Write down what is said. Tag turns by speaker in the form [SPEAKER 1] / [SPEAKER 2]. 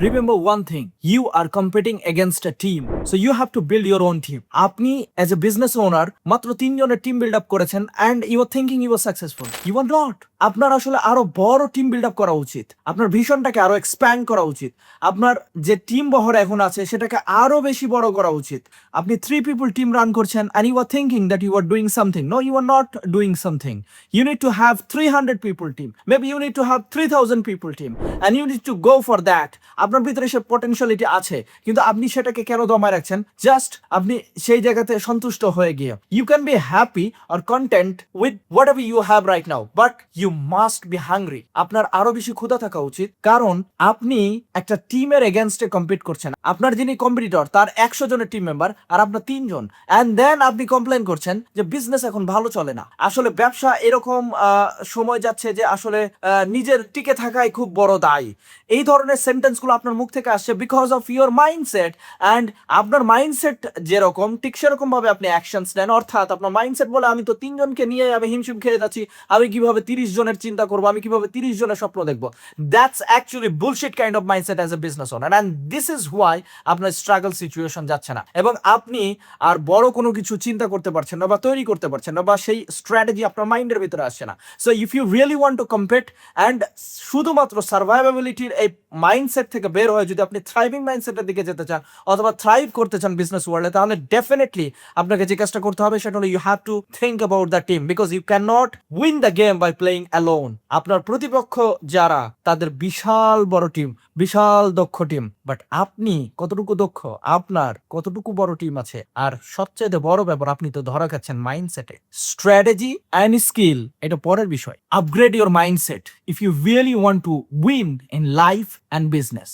[SPEAKER 1] Remember one thing, you are competing against a team. So you have to build your own team. আপনি as a business owner মাত্র 3 জনের team build up করেছেন and you are thinking you are successful. You are not. আপনার আসলে আরো বড় team build up করা উচিত। আপনার ভিশনটাকে আরো এক্সপ্যান্ড করা উচিত। আপনার যে টিম বহর এখন আছে সেটাকে আরো বেশি বড় করা উচিত। আপনি 3 people টিম রান করছেন and you are thinking that you are doing something. No, you are not doing something. You need to have 300 people team. Maybe you need to have 3000 people team and you need to go for that. আপনার ভিতরে সে potentiality আছে কিন্তু আপনি সেটাকে কেন দমায় রাখছেন? Just আপনি সেই জায়গাতে সন্তুষ্ট হয়ে গিয়ে। You can be happy or content with whatever you have right now, but you must be hungry. আপনার আরো বেশি ক্ষুধা থাকা উচিত, কারণ আপনি একটা টিমের এগেইনস্টে কম্পিট করছেন। আপনার যিনি কম্পিটিটর তার 100 জনের টিম মেম্বার আর আপনার 3 জন, এন্ড দেন আপনি কমপ্লেন করছেন যে বিজনেস এখন ভালো চলে না। আসলে ব্যবসা এরকম সময় যাচ্ছে যে আসলে নিজের টিকে থাকাই খুব বড় দায়। এই ধরনের সেন্টেন্সগুলো আপনার মুখ থেকে আসছে because of your mindset, and আপনার মাইন্ডসেট যেরকম ঠিক সেরকম ভাবে আপনি অ্যাকশনস নেন। অর্থাৎ আপনার মাইন্ডসেট বলে আমি তো 3 জনকে নিয়ে আমি হিমশিম খেয়ে যাচ্ছি, আমি কিভাবে 30 জনের চিন্তা করবো, আমি কিভাবে 30 জনের স্বপ্ন দেখবো। That's actually bullshit kind of mindset as a business owner, and this is why আপনার স্ট্রাগল সিচুয়েশন যাচ্ছে না এবং আপনি আর বড় কোনো কিছু চিন্তা করতে পারছেন না বা তৈরি করতে পারছেন না বা সেই স্ট্র্যাটেজি আপনার মাইন্ডের ভিতরে আসছে না। So if you really want to compete and শুধুমাত্র সার্ভাইভেবিলিটির এই মাইন্ডসেট থেকে বের হয়ে যদি আপনি থ্রাইভিং মাইন্ডসেটের দিকে যেতে চান অথবা থ্রাইভ করতে চান বিজনেস ওয়ার্ল্ডে, তাহলে ডেফিনেটলি আপনাকে যে কাজটা করতে হবে সেটা হলো you have to think about the team, because you can not win the game by playing alone. আপনার প্রতিপক্ষ যারা তাদের বিশাল বড় টিম, বিশাল দক্ষ টিম, বাট আপনি কতটুকু দক্ষ, আপনার কতটুকু বড় টিম আছে, আর সবচেয়ে বড় ব্যাপার আপনি তো ধরা খাচ্ছেন মাইন্ডসেটে। স্ট্র্যাটেজি অ্যান্ড স্কিল এটা পরের বিষয়। Upgrade your mindset if you really want to win in life and business.